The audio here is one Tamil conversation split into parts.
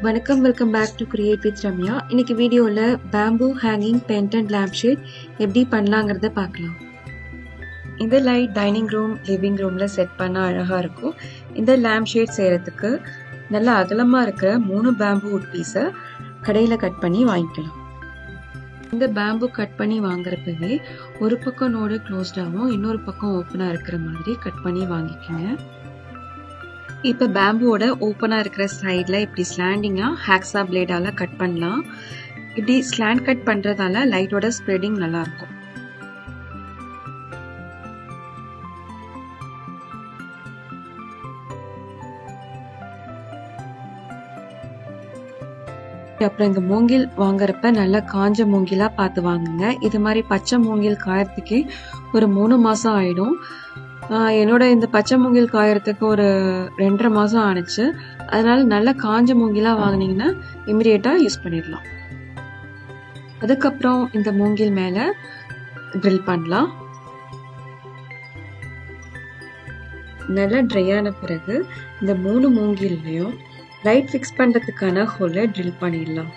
வணக்கம், welcome back to create with Ramya. இன்னைக்கு வீடியோவில் bamboo hanging pendant lamp shade எப்படி பண்ணலாங்கிறத பார்க்கலாம். இந்த லைட் டைனிங் ரூம், லிவிங் ரூமில் செட் பண்ண அழகாக இருக்கும். இந்த லேம்ப் ஷேட் செய்கிறதுக்கு நல்ல அகலமாக இருக்கிற 3 பேம்பூ வுட் பீஸை கடையில் கட் பண்ணி வாங்கிக்கலாம். இந்த பேம்பூ கட் பண்ணி வாங்குறப்பவே ஒரு பக்கம் நோடு க்ளோஸ்டாகவும் இன்னொரு பக்கம் ஓப்பனாக இருக்கிற மாதிரி கட் பண்ணி வாங்கிக்கோங்க. இப்போ பேம்பூவோட ஓப்பனாக இருக்கிற சைடில் இப்படி ஸ்லாண்டிங்காக ஹேக்ஸா பிளேடால் கட் பண்ணலாம். இப்படி ஸ்லாண்ட் கட் பண்ணுறதால லைட்டோட ஸ்ப்ரெடிங் நல்லாயிருக்கும். அப்புறம் இந்த மூங்கில் வாங்குறப்ப நல்லா காஞ்ச மூங்கிலா பார்த்து வாங்குங்க. இது மாதிரி பச்சை மூங்கில் காயறதுக்கே ஒரு 3 மாசம் ஆயிடும். என்னோட இந்த பச்சை மூங்கில் காயறதுக்கு ஒரு 2.5 மாசம் ஆனிச்சு. அதனால நல்லா காஞ்ச மூங்கிலா வாங்கினீங்கன்னா இமிடியேட்டா யூஸ் பண்ணிடலாம். அதுக்கப்புறம் இந்த மூங்கில் மேல ட்ரில் பண்ணலாம். நல்லா ட்ரை ஆன பிறகு இந்த 3 மூங்கிலையும் லைட் ஃபிக்ஸ் பண்றதுக்கான ஹோலை ட்ரில் பண்ணிடலாம்.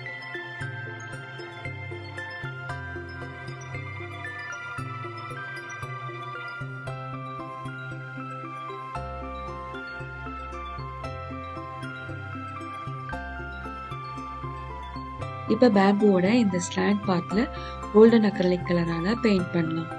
இப்ப பேம்பூவோட இந்த ஸ்லாண்ட் பார்ட்ல கோல்டன் அக்ரிலிக் கலரால பெயிண்ட் பண்ணலாம்.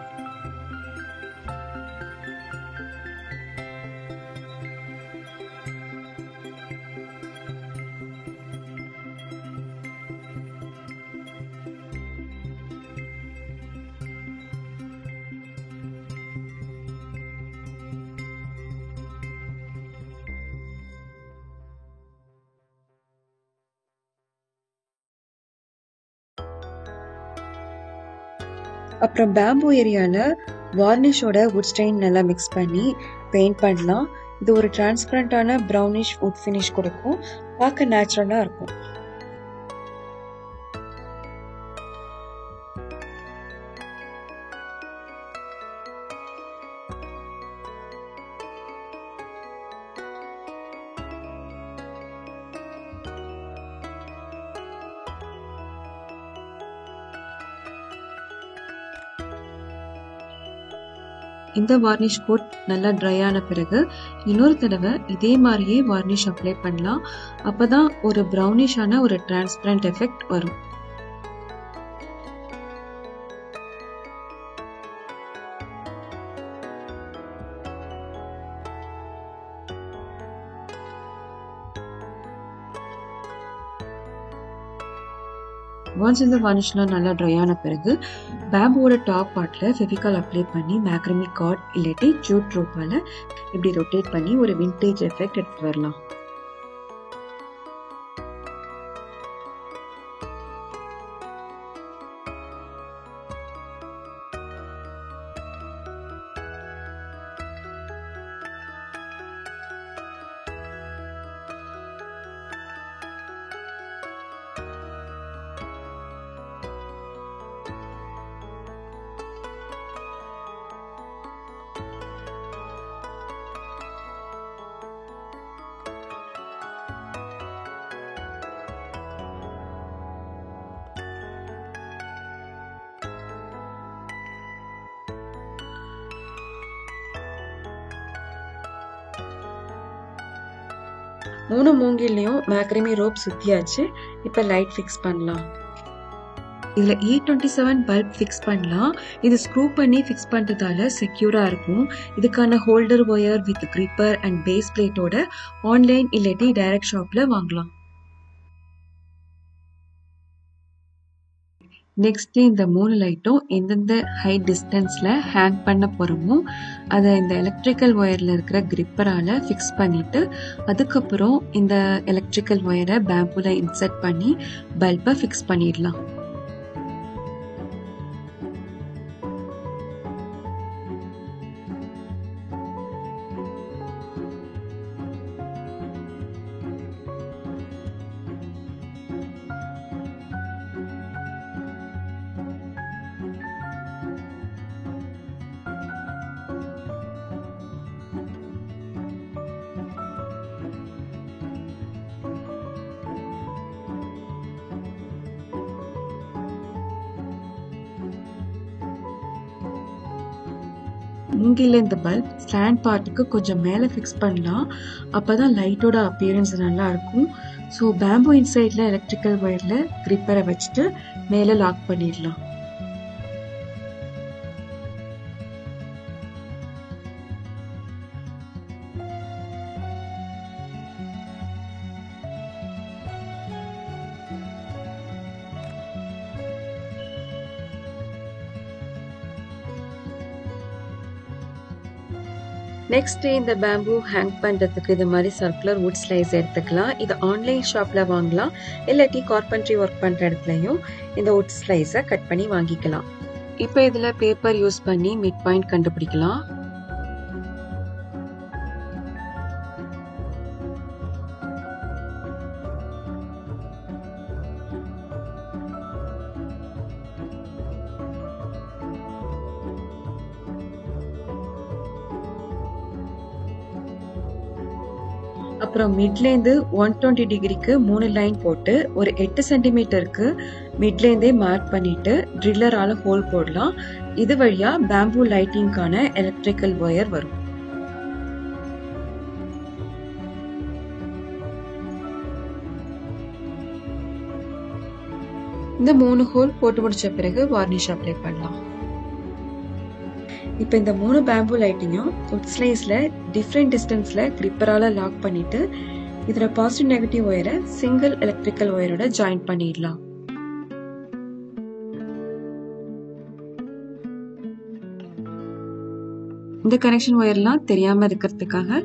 அப்புறம் பேம்பூ ஏரியால வார்னிஷோட வுட் ஸ்டெயின் நல்லா மிக்ஸ் பண்ணி பெயிண்ட் பண்ணலாம். இது ஒரு டிரான்ஸ்பரண்டான ப்ரௌனிஷ் வுட் ஃபினிஷ் கொடுக்கும். பார்க்க நேச்சுரலா இருக்கும். இந்த வார்னிஷ் கோட் நல்லா ட்ரை ஆன பிறகு இன்னொரு தடவை இதே மாதிரியே வார்னிஷ் அப்ளை பண்ணலாம். அப்பதான் ஒரு ப்ரௌனிஷான ஒரு டிரான்ஸ்பரண்ட் எஃபெக்ட் வரும். ஒன்ஸ் இந்த வார்னிஷ்லாம் நல்லா ட்ரை ஆன பிறகு பேம்பூவோட டாப் பார்ட்ல ஃபெவிகால் அப்ளை பண்ணி மேக்ரமி கார்ட் இல்லாட்டி ஜூட் ரோப்பால இப்படி ரொட்டேட் பண்ணி ஒரு விண்டேஜ் எஃபெக்ட் எடுத்து வரலாம். மூணு மூங்கிலையும் மேக்ரமி ரோப் சுத்தியாச்சு. இப்ப லைட் ஃபிக்ஸ் பண்ணலாம். இதுல E27 பல்ப் ஃபிக்ஸ் பண்ணலாம். இது ஸ்க்ரூ பண்ணி ஃபிக்ஸ் பண்றதால செக்யூரா இருக்கும். இதுக்கான holder wire with gripper and base பிளேட்டோட ஆன்லைன் இல்லாட்டி டைரக்ட் ஷாப்ல வாங்கலாம். நெக்ஸ்ட் இந்த 3 லைட்டும் எந்தெந்த ஹைட் டிஸ்டன்ஸ்ல ஹேங் பண்ண போறோமோ அதை இந்த எலக்ட்ரிக்கல் ஒயர்ல இருக்கிற கிரிப்பரால ஃபிக்ஸ் பண்ணிட்டு அதுக்கப்புறம் இந்த எலக்ட்ரிக்கல் ஒயரை பேம்பூல இன்சர்ட் பண்ணி பல்பை ஃபிக்ஸ் பண்ணிடலாம். மூங்கில இந்த பல்ப் ஸ்டாண்ட் பார்ட்டுக்கு கொஞ்சம் மேலே ஃபிக்ஸ் பண்ணலாம். அப்பதான் லைட்டோட அப்பியரன்ஸ் நல்லா இருக்கும். ஸோ பேம்பு இன்சைட்ல எலக்ட்ரிக்கல் ஒயர்ல கிரிப்பரை வச்சுட்டு மேலே லாக் பண்ணிடலாம். நெக்ஸ்ட் இந்த பேம்பு ஹேங் பண்றதுக்கு இது மாதிரி சர்க்குலர் வுட் ஸ்லைஸ் எடுத்துக்கலாம். இது ஆன்லைன் ஷாப்ல வாங்கலாம், இல்லாட்டி கார்பென்ட்ரி ஒர்க் பண்ற இடத்துலயும் இந்த வுட் ஸ்லைஸை கட் பண்ணி வாங்கிக்கலாம். இப்போ இதுல பேப்பர் யூஸ் பண்ணி மிட் பாயிண்ட் கண்டுபிடிக்கலாம். அப்புறம் மிட்லேருந்து 120 டிகிரிக்கு 3 லைன் போட்டு ஒரு 8 சென்டிமீட்டருக்கு மிட்லேருந்தே மார்க் பண்ணிட்டு ட்ரில்லரால ஹோல் போடலாம். இது வழியா பேம்பு லைட்டிங்கான எலக்ட்ரிக்கல் ஒயர் வரும். இந்த 3 ஹோல் போட்டு முடிச்ச பிறகு வார்னிஷ் அப்ளை பண்ணலாம். இப்போ இந்த 3 பேம்பு லைட்டிங்கும் வுட் ஸ்லைஸ்ல டிஃப்ரெண்ட் டிஸ்டன்ஸ்ல கிரிப்பரால லாக் பண்ணிட்டு இதோட பாசிட்டிவ் நெகட்டிவ் ஒயரை சிங்கிள் எலக்ட்ரிக்கல் ஒயரோட ஜாயின் பண்ணிடலாம். இந்த கனெக்ஷன் ஒயர்லாம் தெரியாம இருக்கிறதுக்காக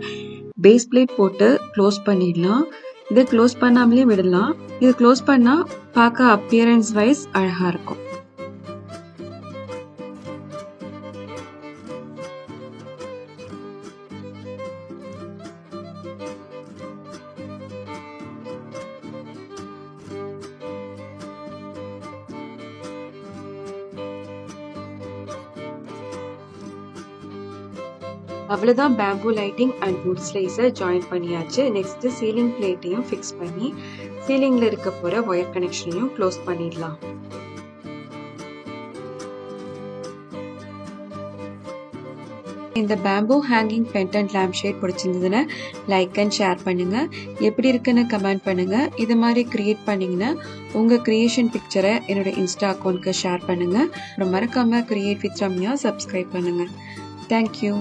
பேஸ் பிளேட் போட்டு க்ளோஸ் பண்ணிடலாம். இதை க்ளோஸ் பண்ணாமலே விடலாம். இது க்ளோஸ் பண்ணா பார்க்க அப்பியரன்ஸ் வைஸ் அழகா இருக்கும். அவ்வளவுதான், பேம்பு லைட்டிங் அண்ட் வுட் ஸ்லைஸை ஜாயின் பண்ணியாச்சு. நெக்ஸ்ட் சீலிங் பிளேட்டையும் ஃபிக்ஸ் பண்ணி சீலிங்ல இருக்க போற ஒயர் கனெக்ஷனையும் க்ளோஸ் பண்ணிடலாம். இந்த bamboo hanging pendant lamp shade பிடிச்சிருந்ததுன்னா லைக் அண்ட் ஷேர் பண்ணுங்க. எப்படி இருக்குன்னு கமெண்ட் பண்ணுங்க. இது மாதிரி கிரியேட் பண்ணீங்கன்னா உங்க கிரியேஷன் பிக்சரை என்னோட இன்ஸ்டா அக்கௌண்ட்க்கு ஷேர் பண்ணுங்க. அப்புறம் மறக்காம கிரியேட் வித் ரம்யா சப்ஸ்கிரைப் பண்ணுங்க. தேங்க்யூ.